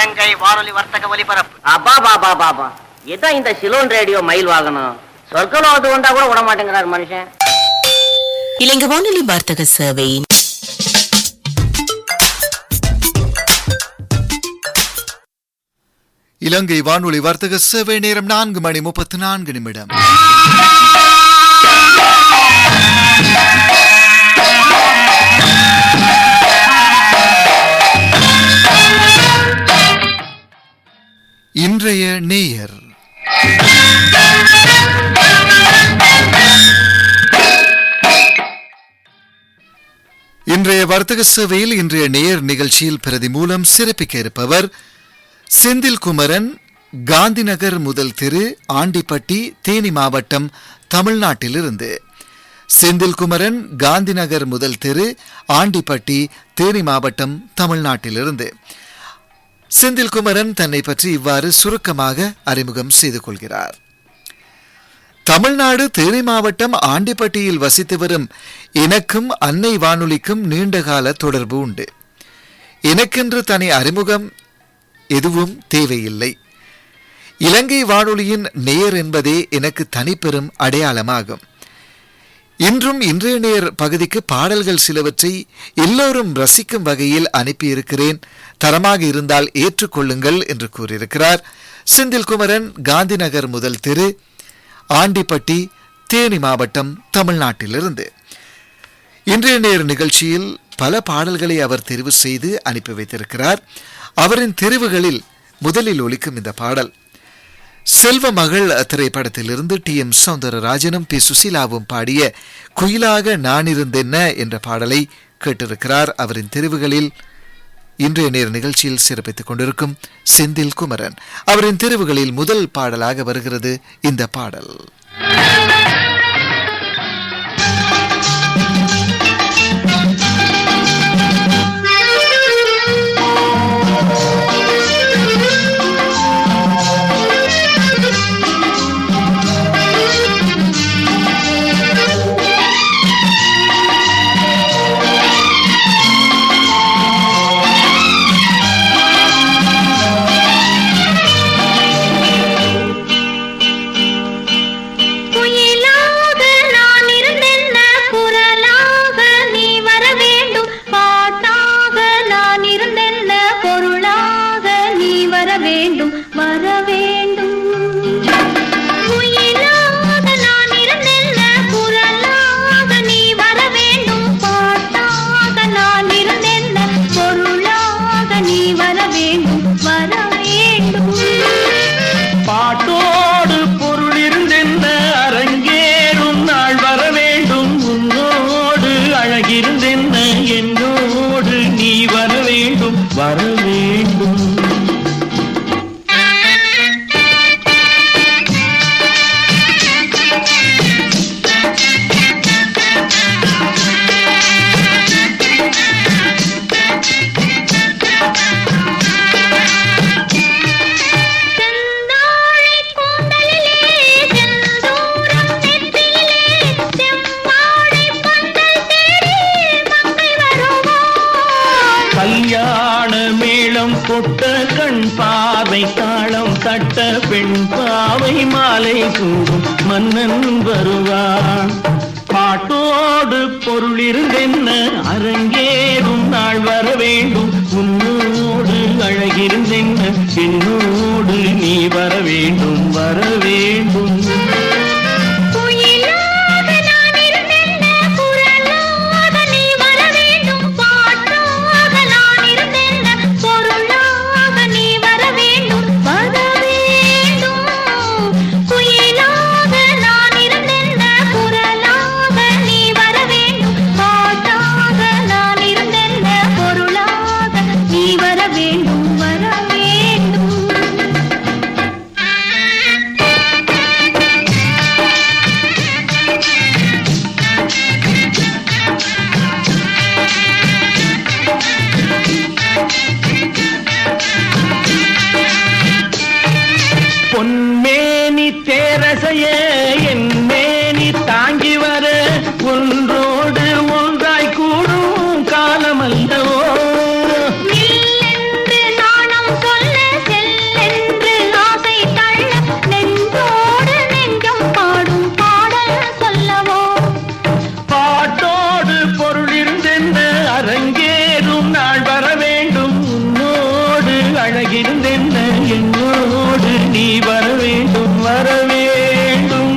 இலங்கை வானொலி வர்த்தக ஒலிபரப்பு. அப்பா பாபா பாபா, இதான் இந்த சிலோன் ரேடியோ மயில் வாகனம். சொர்க்கலோகத்து வந்தா கூட விட மாட்டேங்கிறார் மனுஷன். இலங்கை வானொலி வர்த்தக சேவை. இலங்கை வானொலி வர்த்தக சேவை நேரம் 4:34. இன்றைய நேயர். இன்றைய வர்த்தக சேவையில் இன்றைய நேயர் நிகழ்ச்சியில் பிரதி மூலம் சிறப்பிக்க இருப்பவர் செந்தில் குமரன், காந்திநகர் முதல் தெரு, ஆண்டிப்பட்டி, தேனி மாவட்டம், தமிழ்நாட்டிலிருந்து. செந்தில் குமரன், காந்திநகர் முதல் தெரு, ஆண்டிப்பட்டி, தேனி மாவட்டம், தமிழ்நாட்டிலிருந்து. செந்தில் குமரன் தன்னை பற்றி இவ்வாறு சுருக்கமாக அறிமுகம் செய்து கொள்கிறார். தமிழ்நாடு தேனி மாவட்டம் ஆண்டிப்பட்டியில் வசித்து வரும் எனக்கும் அன்னை வானொலிக்கும் நீண்டகால தொடர்பு உண்டு. எனக்கென்று தனி அறிமுகம் எதுவும் தேவையில்லை. இலங்கை வானொலியின் நேயர் என்பதே எனக்கு தனிப்பெரும் அடையாளமாகும். இன்றும் இன்றைய நேயர் பகுதிக்கு பாடல்கள் சிலவற்றை எல்லோரும் ரசிக்கும் வகையில் அனுப்பியிருக்கிறேன். தரமாக இருந்தால் ஏற்றுக்கொள்ளுங்கள் என்று கூறியிருக்கிறார் செந்தில் குமரன், காந்திநகர் முதல் தெரு, ஆண்டிப்பட்டி, தேனி மாவட்டம், தமிழ்நாட்டிலிருந்து. இன்றைய நேர் நிகழ்ச்சியில் பல பாடல்களை அவர் தெரிவு செய்து அனுப்பி வைத்திருக்கிறார். அவரின் தெரிவுகளில் முதலில் ஒலிக்கும் இந்த பாடல் செல்வ மகள் திரைப்படத்திலிருந்து டி.எம். சௌந்தரராஜனும் பி. சுசீலாவும் பாடிய குயிலாக நான் இருந்தென்ன என்ற பாடலை கேட்டிருக்கிறார். அவரின் தெரிவுகளில் இன்றைய நேர் நிகழ்ச்சியில் சிறப்பித்துக் கொண்டிருக்கும் செந்தில் குமரன். அவரின் தெரிவுகளில் முதல் பாடலாக வருகிறது இந்த பாடல். கொட்ட கண் பாவை தாளம் தட்ட பெண் பாவை மாலை சூடும் மன்னன் வருவான். பாட்டோடு பொருள் இருந்தென்ன அரங்கேறும் நாள் வர வேண்டும். உன்னோடு அழகிருந்தென்ன என்னோடு நீ வர வேண்டும், வர வேண்டும். இருந்தென்ன என்னோடு நீ வர வேண்டும் வர வேண்டும்.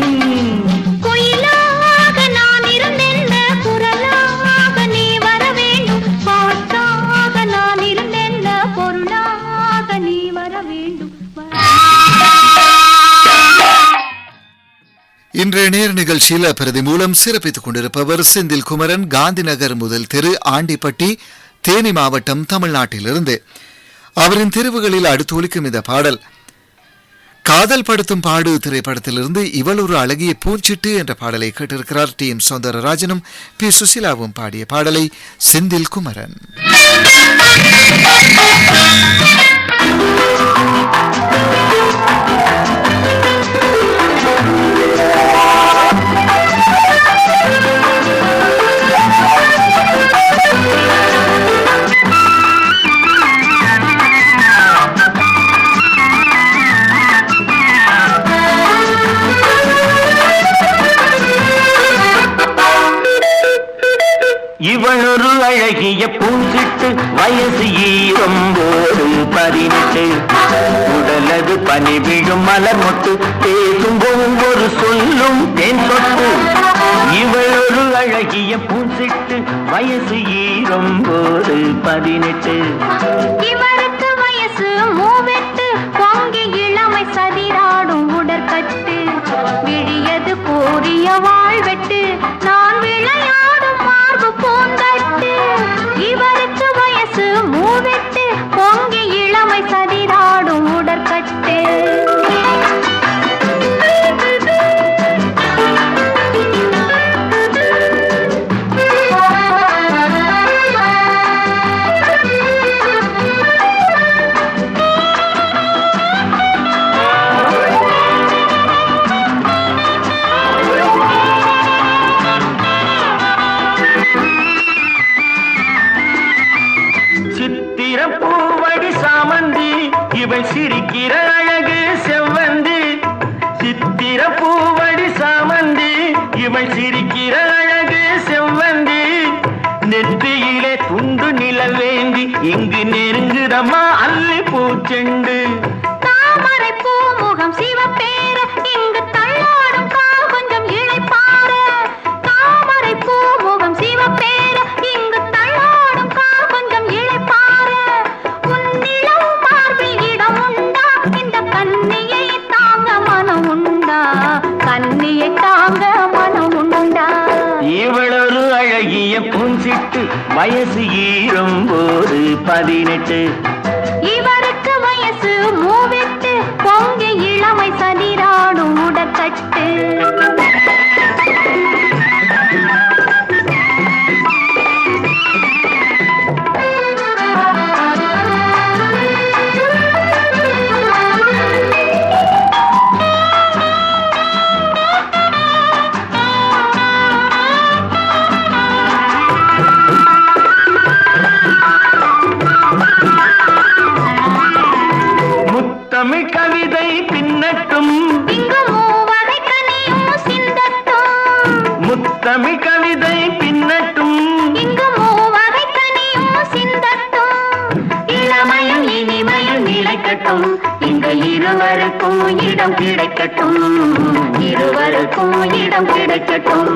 குயிலாக நான் இருந்தென்ன குரலாக நீ வர வேண்டும். பாட்டாக நான் இருந்தென்ன பொருளாக நீ வர வேண்டும். இன்றைய நேர் நிகழ்ச்சியில் பிரதி மூலம் சிறப்பித்துக் கொண்டிருப்பவர் செந்தில் குமரன், காந்திநகர் முதல் தெரு, ஆண்டிப்பட்டி, தேனி மாவட்டம், தமிழ்நாட்டிலிருந்து. அவரின் தெரிவுகளில் அடுத்து ஒலிக்கும் இந்த பாடல் காதல் படுத்தும் பாடு திரைப்படத்திலிருந்து இவள் ஒரு அழகிய பூஞ்சிட்டு என்ற பாடலை கேட்டிருக்கிறார். டி.எம். சௌந்தரராஜனும் பி. சுசிலாவும் பாடிய பாடலை செந்தில் குமரன். இவளொரு அழகிய பூஞ்சிட்டு வயசு 19 உடலது பனி விழும் மலர் மொட்டு பேசும் ஒவ்வொரு சொல்லும் தேன் சொட்டு. இவளொரு அழகிய பூஞ்சிட்டு வயசு 19. இவருக்கு வயசு 38. பொங்கி இளமை சதிராடும் உடற்கட்டு. விழியது கூறிய வாழ்வெட்டு. நான் விளையாடும் மார்பு பூந்தட்டு. இவருக்கு வயசு 38. பொங்கி இளமை சதிராடும் உடற்கட்டு. பூவடி சாமந்தி இவள் சிரிக்கிற அழகு செவ்வந்தி. சித்திர பூவடி சாமந்தி இவள் சிரிக்கிற அழகு செவ்வந்தி. நெற்றியிலே துண்டு நிலவேந்தி இங்கு நெருங்குதம்மா அல்லி பூச்செண்டு. தாமரை பூமுகம் சிவப்பேர இங்கு தள்ளாடும் கால் கொஞ்சம் இளைப்பார. தாமரை பூமுகம் சிவப்பேர இங்கு தள்ளாடும் கால் கொஞ்சம் இளைப்பார. உன்னிளம் பார்வில் இடம் உண்டா? இந்த கன்னியை தாங்க மனம் உண்டா? கன்னியை தாங்க மனம் உண்டா? இவளொரு அழகிய பூஞ்சிட்டு வயசு 18. இவருக்கு வயசு 38. பொங்கி இளமை சதிராடும் உடற்கட்டு. தமிழ் கவிதை பின்னட்டும் இங்கு மூவகை கனியும் சிந்தட்டும். முத்தமிழ் கவிதை பின்னட்டும் இங்கு மூவகை கனியும் சிந்தட்டும். இளமையும் இனிமையும் நிலைக்கட்டும். இங்கு இருவருக்கும் இடம் கிடைக்கட்டும். இருவருக்கும் இடம் கிடைக்கட்டும்.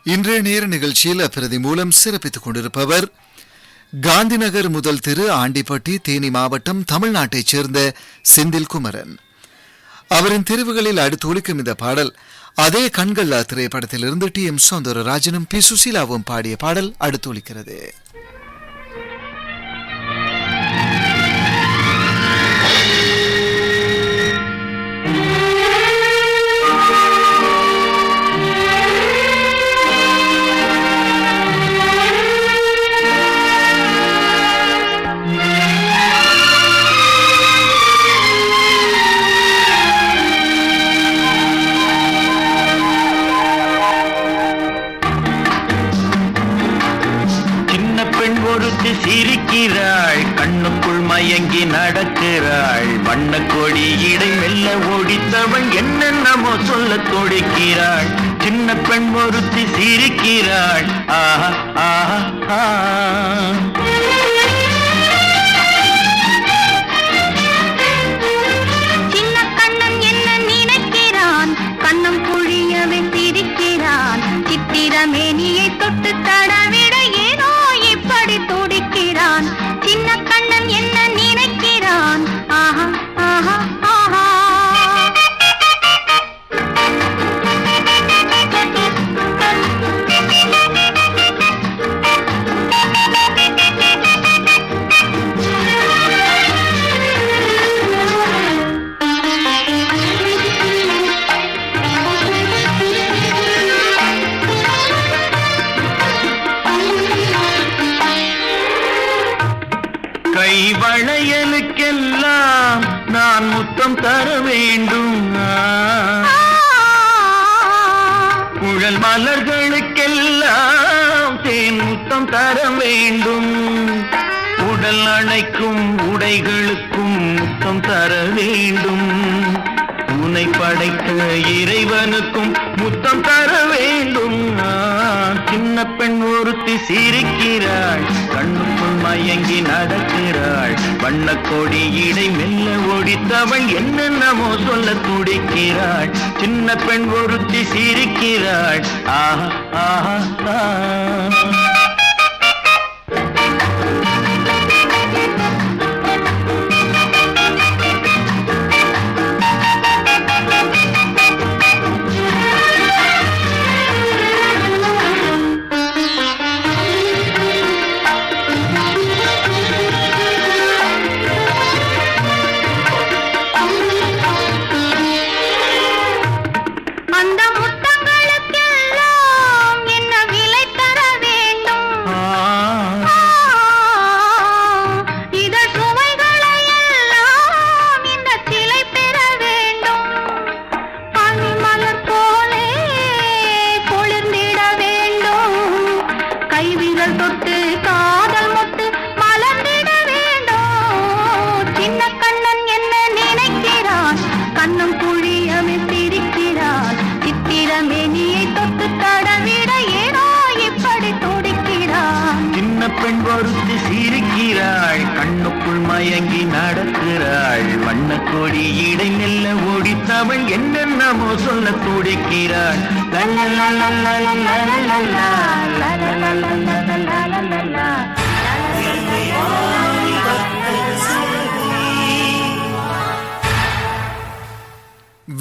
இன்றைய நேர நிகழ்ச்சியில் பிரதி மூலம் சிறப்பித்துக் கொண்டிருப்பவர் காந்திநகர் முதல் தெரு, ஆண்டிப்பட்டி, தேனி மாவட்டம், தமிழ்நாட்டைச் சேர்ந்த செந்தில் குமரன். அவரின் தெரிவுகளில் அடுத்து ஒலிக்கும் இந்த பாடல் அதே கண்கள் திரைப்படத்திலிருந்து டி.எம். சௌந்தரராஜனும் பி. சுசிலாவும் பாடிய பாடல் அடுத்து ஒலிக்கிறது. மயங்கி நடக்கிறாள். வண்ணக்கொடி இடை மெல்ல ஒடித்தவள் என்னென்னமோ சொல்ல துடிக்கிறாள். சின்ன பெண் ஒருத்தி சிரிக்கிறாள். ஆஹா ஆஹா ஆஹா. மேனியை தொட்டு தடவிட ஏனோ இப்படி துடிக்கிறான். சின்ன கண்ணன் என்ன நினைக்கிறான். ஆஹா ஆஹா ஆஹா. கைவளையலுக்கெல்லாம் நான் முத்தம் தர வேண்டும். குழல் மலர்களுக்கெல்லாம் தேன் முத்தம் தர வேண்டும். உடல் அணைக்கும் உடைகளுக்கும் முத்தம் தர வேண்டும். உன்னை படைத்த இறைவனுக்கும் முத்தம் தர வேண்டும். சின்ன பெண் ஒருத்தி சிரிக்கிறாள். கண்ணுக்குள் மயங்கி நடக்கிறாள். வண்ணக்கொடி இடை மெல்ல ஒடித்தவள் என்னென்னமோ சொல்ல துடிக்கிறாள். சின்ன பெண் ஒருத்தி சிரிக்கிறாள். ஆஹா ஆஹா ஆஹா. கண்ணுக்குள் மயங்கி நடக்கிறாள். வண்ணக்கொடி இடை மெல்ல ஒடித்தவள் என்னென்னமோ சொல்ல துடிக்கிறாள்.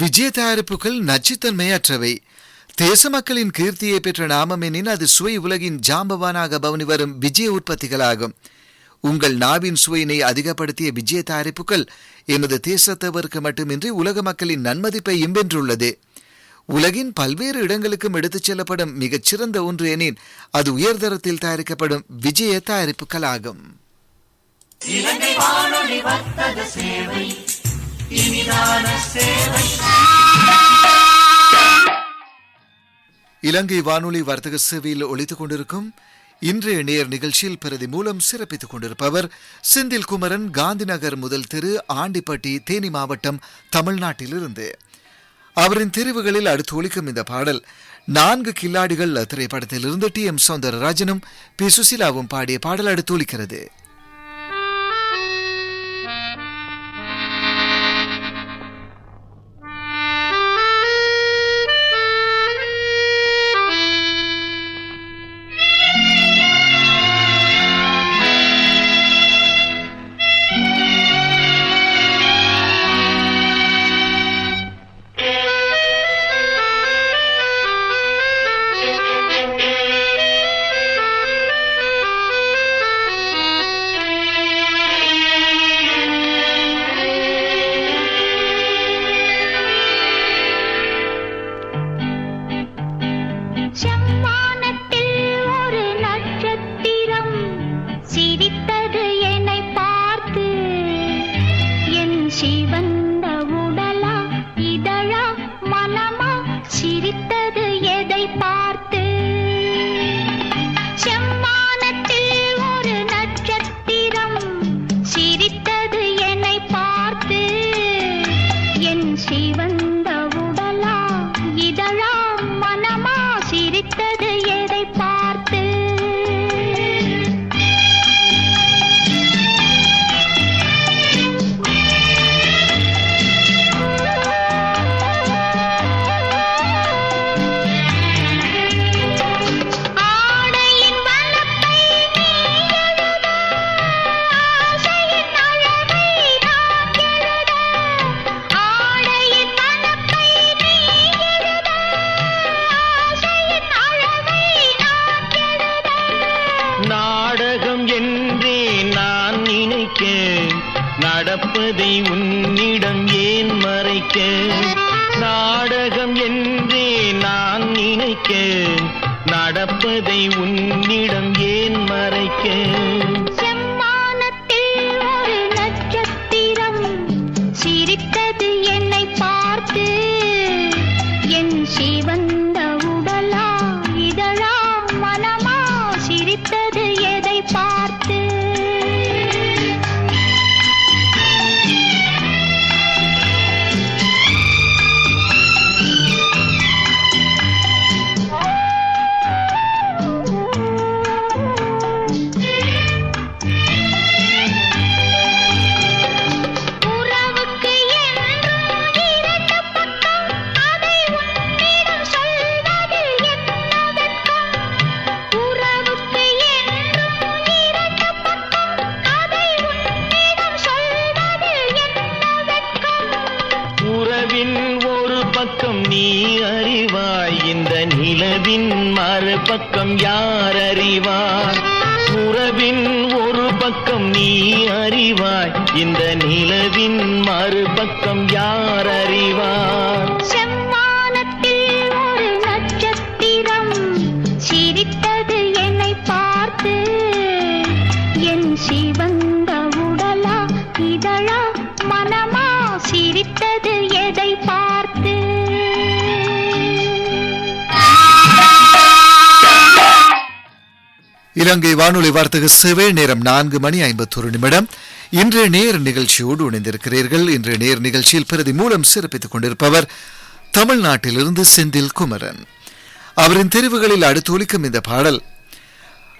விஜய தயாரிப்புகள் நச்சுத்தன்மையற்றவை. தேச மக்களின் கீர்த்தியை பெற்ற நாமம் எனின் அது சுவை உலகின் ஜாம்பவானாக பவனி வரும் விஜய உற்பத்திகளாகும். உங்கள் நாவின் சுவையினை அதிகப்படுத்திய விஜய தயாரிப்புகள் எமது தேசத்தவருக்கு மட்டுமின்றி உலக மக்களின் நன்மதிப்பையும் வென்றுள்ளது. உலகின் பல்வேறு இடங்களுக்கும் எடுத்துச் செல்லப்படும் மிகச்சிறந்த ஒன்று எனின் அது உயர்தரத்தில் தயாரிக்கப்படும் விஜய தயாரிப்புகளாகும். இலங்கை வானொலி வர்த்தக சேவையில் ஒலித்துக் கொண்டிருக்கும் இன்றைய நேர் நிகழ்ச்சியில் பிரதி மூலம் சிறப்பித்துக் கொண்டிருப்பவர் செந்தில் குமரன், காந்திநகர் முதல் தெரு, ஆண்டிப்பட்டி, தேனி மாவட்டம், தமிழ்நாட்டிலிருந்து. அவரின் தெரிவுகளில் அடுத்து ஒலிக்கும் இந்த பாடல் 4 கில்லாடிகள் திரைப்படத்திலிருந்து TM சௌந்தரராஜனும் P சுசிலாவும் பாடிய பாடல் அடுத்து ஒலிக்கிறது. செம்மானத்தில் ஒரு நட்சத்திரம் சிரித்த சிவந்த உடலா இதழா மனமா சிரித்தது எதை பார்த்து நடப்பதை உன்னிடம் ஏன் மறைக்க நாடகம் என்றே நான் நினைக்க நடப்பதை உன்னிடம் ஏன் மறைக்க செம்மானத்தில் ஒரு நட்சத்திரம் சிரித்தது என்னை பார்த்து என் சிவந்த உடலா இதழா மனமா சிரித்தது எதை பார்த்து நீ அறிவாய் இந்த நிலவின் மறுபக்கம் யார் அறிவார் உறவின் ஒரு பக்கம் நீ அறிவாய் இந்த நிலவின் மறுபக்கம் யார் அறிவார் செம்மானத்தில் ஒரு நட்சத்திரம் சிரித்தது என்னை பார்த்து என் சிவந்த உடலா இதழா மனமா சிரித்தது எதை பார்த்து இலங்கை வானொலி வார்த்தக சேவை நேரம் 4:51. இன்றைய நேர் நிகழ்ச்சியோடு இணைந்திருக்கிறீர்கள். இன்றைய நேர் நிகழ்ச்சியில் பிரதி மூலம் சிறப்பித்துக் கொண்டிருப்பவர் தமிழ்நாட்டிலிருந்து செந்தில் குமரன். அவரின் தெரிவுகளில் அடுத்து ஒலிக்கும் இந்த பாடல்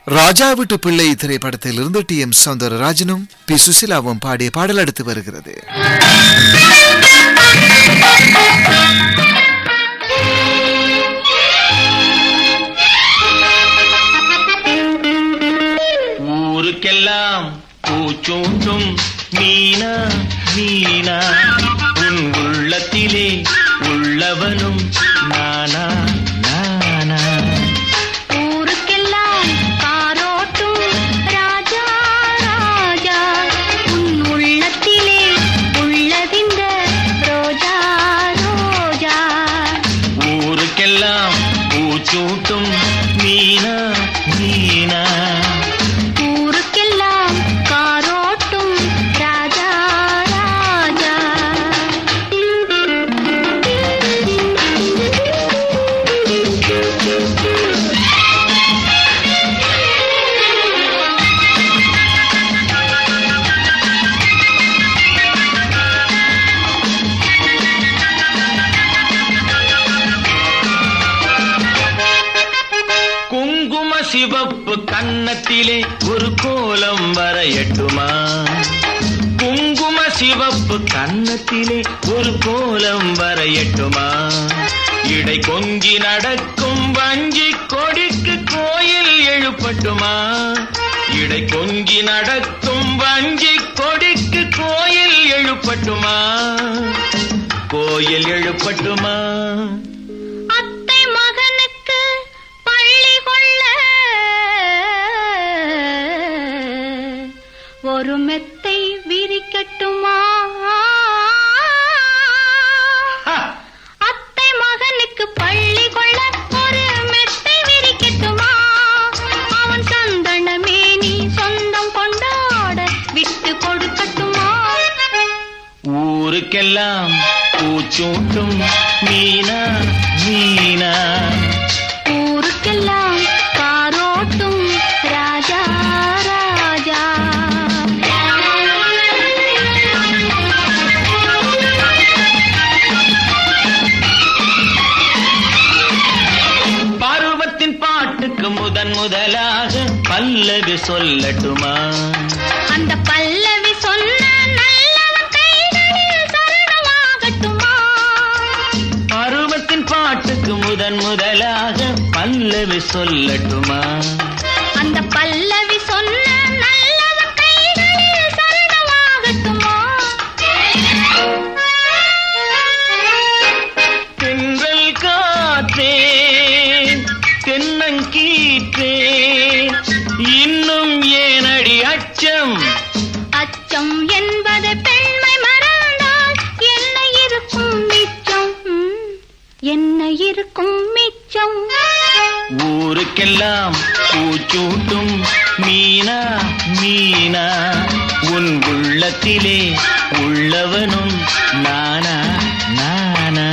ராஜா வீட்டு பிள்ளை திரைப்படத்திலிருந்து டி.எம். சௌந்தரராஜனும் பி. சுசிலாவும் பாடிய பாடல் அடுத்து வருகிறது. ஊருக்கெல்லாம் பூச்சூட்டும் மீனா மீனா உன் உள்ளத்திலே உள்ளவனும் நானா நானா ஊருக்கெல்லாம் காரோட்டும் ராஜா ராஜா உன் உள்ளத்திலே உள்ளதிந்த ரோஜா ரோஜா ஊருக்கெல்லாம் பூச்சூட்டும் மீனா மீனா ஊருக்கெல்லாம் காரோட்டும் ராஜா ராஜா குங்கும சிவப்பு கன்னத்திலே ஒரு கோலம் வரையட்டுமா குங்கும சிவப்பு கன்னத்திலே ஒரு கோலம் வரையட்டுமா இடை கொஞ்சி நடக்கும் வஞ்சி கொடிக்கு கோயில் எழுப்பட்டுமா இடை கொஞ்சி நடக்கும் வஞ்சி கொடிக்கு கோயில் எழுப்பட்டுமா கோயில் எழுப்பட்டுமா அத்தை மகனுக்கு பள்ளி கொள்ள ஒரு மெத்தை விரிக்கட்டுமா அத்தை மகனுக்கு பள்ளி கொள்ள ஒரு மெத்தை விரிக்கட்டுமா அவன் சந்தனமே நீ சொந்தம் கொண்டாட விட்டு கொடுக்கட்டுமா ஊருக்கெல்லாம் பூச்சூட்டும் மீனா மீனா ஊருக்கெல்லாம் காரோட்டும் ராஜா ராஜா முதலாக பல்லவி சொல்லட்டுமா? அந்த பல்லவி சொன்ன நல்லவன் கைகளில் சரணமாகட்டுமா? பருவத்தின் பாட்டுக்கு முதலாக பல்லவி சொல்லட்டுமா? அந்த பல்லவி சொன்ன நல்லவன் கைகளில் சரணமாகட்டுமா? தென்றல் காற்றே தென்னங்கீற்றே இன்னும் ஏனடி அச்சம்? அச்சம் என்பது பெண்மை மறந்தால் என்ன இருக்கும் மிச்சம்? என்ன இருக்கும் மிச்சம்? ஊருக்கெல்லாம் பூச்சூட்டும் மீனா மீனா உன் உள்ளத்திலே உள்ளவனும் நானா நானா.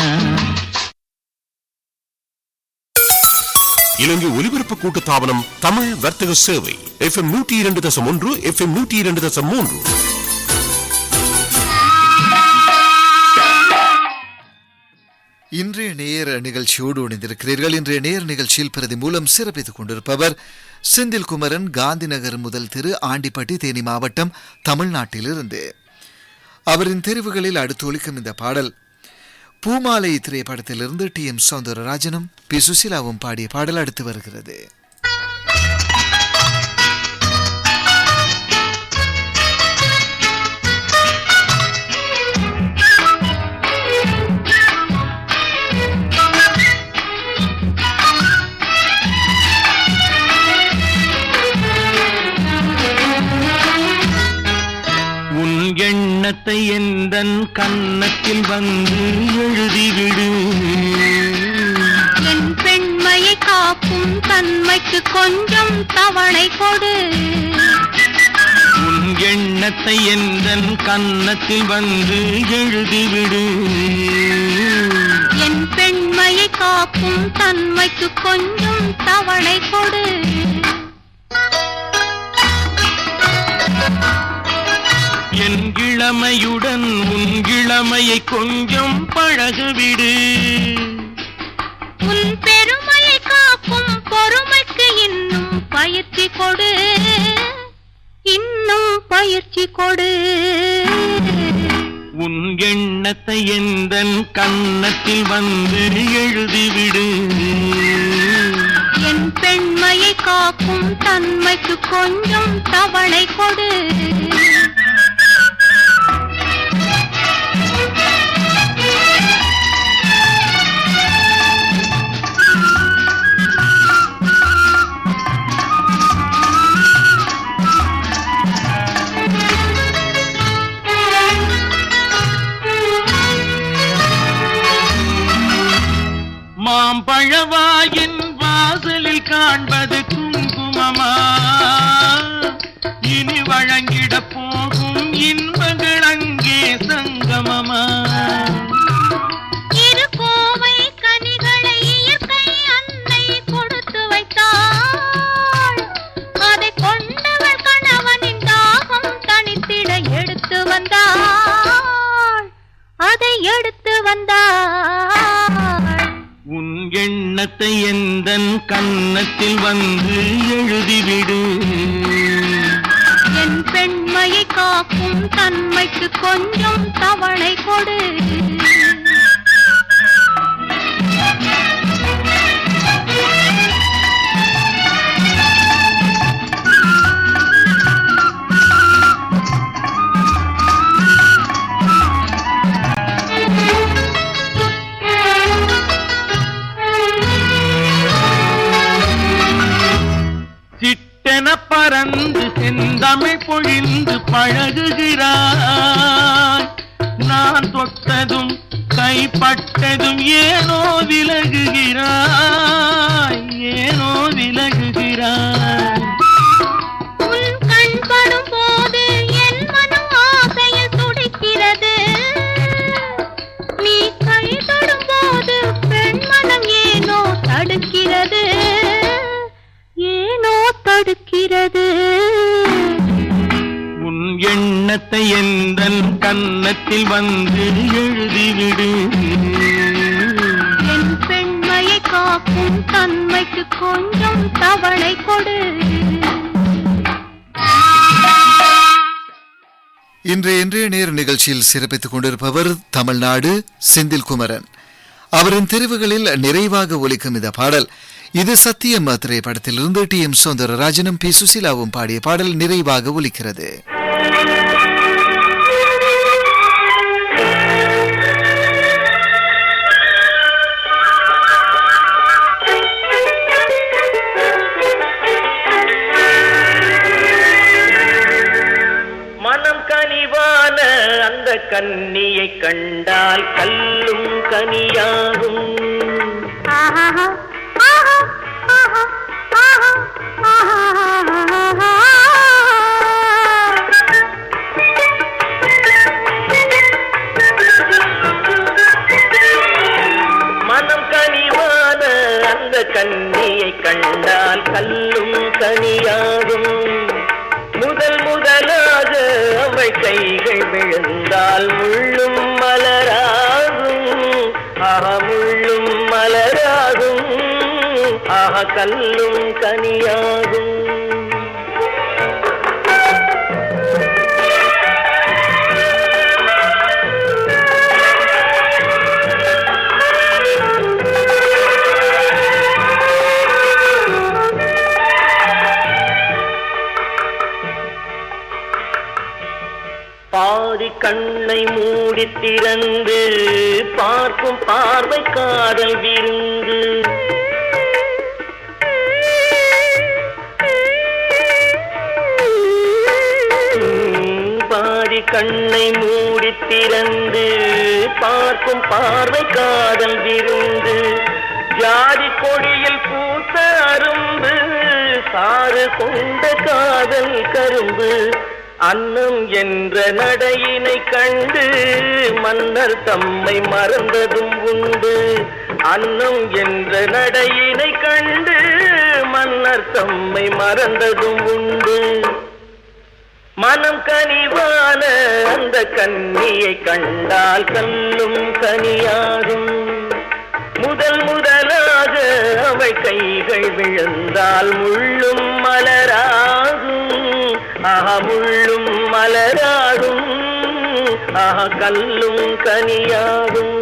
இலங்கை ஒலிபரப்பு கூட்டுத்தாபனம் தமிழ் வர்த்தக சேவை FM 102.1 FM 102.3. இன்றைய நேர நிகழ்ச்சியோடு இணைந்திருக்கிறீர்கள். இன்றைய நேர நிகழ்ச்சியில் பிரதி மூலம் சிறப்பித்துக் கொண்டிருப்பவர் செந்தில் குமரன், காந்திநகர் முதல் திரு, ஆண்டிப்பட்டி, தேனி மாவட்டம், தமிழ்நாட்டிலிருந்து. அவரின் தெரிவுகளில் அடுத்து ஒலிக்கும் இந்த பாடல் பூமாலை திரைப்படத்திலிருந்து TM சௌந்தரராஜனும் பி சுசிலாவும் பாடிய பாடல் அடுத்து வருகிறது. எண்ணத்தை எந்தன் கன்னத்தில் வந்து எழுதிவிடு. என் பெண்மையை காக்கும் தன்மைக்கு கொஞ்சம் தவணை கொடு. உன் எண்ணத்தை எந்தன் கன்னத்தில் வந்து எழுதிவிடு. என் பெண்மையை காக்கும் தன்மைக்கு கொஞ்சம் தவணை கொடு. என் இளமையுடன் உன் இளமையை கொஞ்சம் பழகுவிடு. உன் பெருமையை காக்கும் பொறுமைக்கு இன்னும் பயிற்சி கொடு. இன்னும் பயிற்சி கொடு. உன் எண்ணத்தை எந்தன் கன்னத்தில் வந்து எழுதிவிடு. என் பெண்மையை காக்கும் தன்மைக்கு கொஞ்சம் தவணை கொடு. மாம்பழவாயின் வாசலில் காண்பது குங்குமமா? இனி வழங்கிட போகும் இன்பங்கள் அங்கே சங்கமமா? இரு கோவை கனிகளை இயற்கை அன்னை கொடுத்து வைத்தாள். அதை கொண்டவள் கணவனின் தாகம் தணித்திட எடுத்து வந்தாள். அதை எடுத்து வந்தாள். உன் எண்ணத்தை எந்தன் கன்னத்தில் வந்து எழுதிவிடு. என் பெண்மையை காக்கும் தன்மைக்கு கொஞ்சம் தவணை கொடு. சிட்டென பறந்து செந்தமிழ் பொழிந்து பழகுகிறாய். நான் தொட்டதும் கைப்பட்டதும் ஏனோ விலகுகிறாய். ஏனோ விலகுகிறாய். உன் கண் படும் போது என் மனம் ஆசையில் துடிக்கிறது. நீ கை தொடும் போது பெண் மனம் ஏனோ தடுக்கிறது. ஏனோ தடுக்கிறது. உன் எண்ணத்தை எந்தன் கன்னத்தில் வந்து எழுதிவிடு. என் பெண்மையை காக்கும் தன்மைக்கு கொஞ்சம் தவணை கொடு. இன்றைய நேர் நிகழ்ச்சியில் சிறப்பித்துக் கொண்டிருப்பவர் தமிழ்நாடு செந்தில் குமரன். அவரின் தெரிவுகளில் நிறைவாக ஒலிக்கும் இந்த பாடல் இது சத்தியம் திரைப்படத்திலிருந்து டி.எம். சௌந்தரராஜனும் பி. சுசீலாவும் பாடிய பாடல் நிறைவாக ஒலிக்கிறது. அந்த கன்னியை கண்டால் கல்லும் கனியாகும். மனம் கனிவான அந்த கன்னியை கண்டால் கல்லும் கனியாகும். முதலாக அவள் கைகள் விழுந்தால் முள்ளும் மலராகும். முள்ளும் மலராகும். கல்லும் கனியாகும். பாதி கண்ணை மூடி திறந்து பார்க்கும் பார்வை காதல் விருந்து. பாதி கண்ணை மூடி திறந்து பார்க்கும் பார்வை காதல் விருந்து. ஜாதி கொடியில் பூத்த அரும்பு சாறு கொண்ட காதல் கரும்பு. அன்னம் என்ற நடையினை கண்டு மன்னர் தம்மை மறந்ததும் உண்டு. அன்னம் என்ற நடையினை கண்டு மன்னர் தம்மை மறந்ததும் உண்டு. மனம் கனிவான அந்த கன்னியை கண்டால் கல்லும் கனியாகும். முதலாக அவள் கைகள் விழுந்தால் முள்ளும் மலராகும். முள்ளும் மலராகும். கல்லும் கனியாகும்.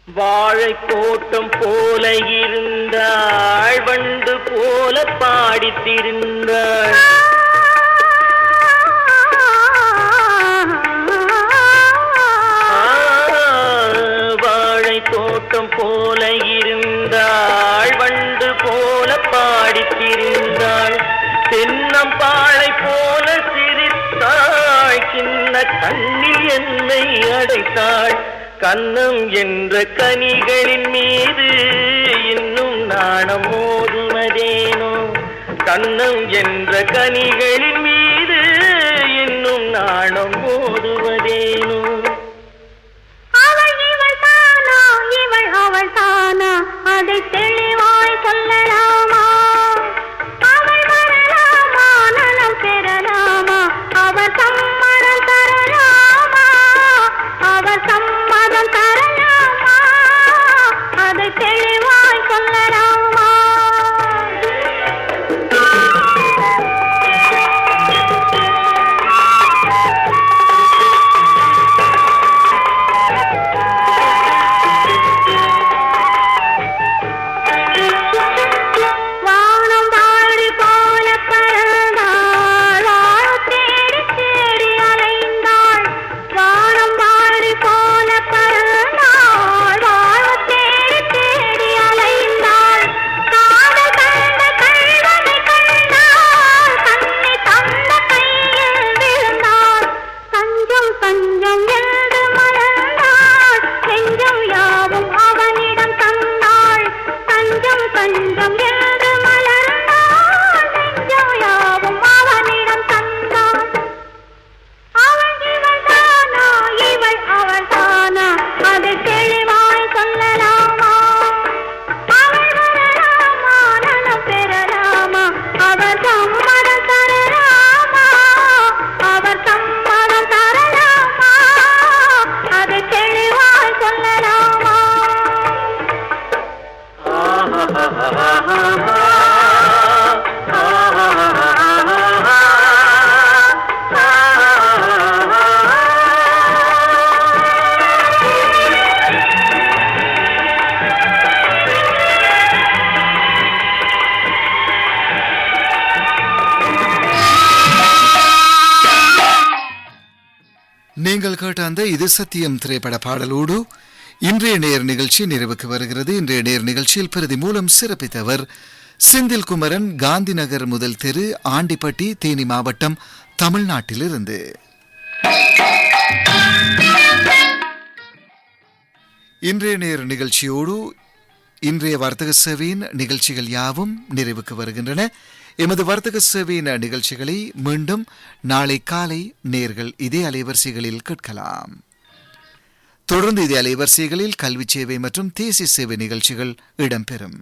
வாழை கோட்டம் போல இருந்தாள் வண்டு போல பாடித்திருந்தாள். வாழை தோட்டம் போல இருந்தாள் வண்டு போல பாடித்திருந்தாள். தென்னம்பாளை போல சிரித்தாள். சின்ன கண்ணில் என்னை அடைத்தாள். கன்னம் என்ற கனிகளின் மீது இன்னும் நாணம் மோதுவதேனோ. கன்னம் என்ற கனிகளின் மீது இன்னும் நாணம் மோதுவதேனோ. அவள் இவள் தானா இவள் அவள் தானா அதை தெளிவாய் சொல்லலாமா? அவள் வரலாமா நலம் பெறலாமா? அவர் சம்மதம் தரலாமா? அவர் சம்மதம் தரலாமா? அதை தெளிவாய் சொல்லலாமா? நீங்கள் கேட்ட அந்த இது சத்தியம் திரைப்பட பாடலோடு இன்றைய நேர் நிகழ்ச்சி நிறைவுக்கு வருகிறது. இன்றைய நேர் நிகழ்ச்சியில் பிரதி மூலம் சிறப்பித்தவர் செந்தில் குமரன், காந்தி நகர் முதல் தெரு, ஆண்டிப்பட்டி, தேனி மாவட்டம், தமிழ்நாட்டிலிருந்து. இன்றைய நேர் நிகழ்ச்சியோடு இன்றைய வர்த்தக சேவையின் நிகழ்ச்சிகள் யாவும் நிறைவுக்கு வருகின்றன. எமது வர்த்தக சேவையின் நிகழ்ச்சிகளை மீண்டும் நாளை காலை நேர்கள் இதே அலைவரிசைகளில் கேட்கலாம். தொடர்ந்து இதே அலைவரிசைகளில் கல்வி சேவை மற்றும் தேசிய சேவை நிகழ்ச்சிகள் இடம்பெறும்.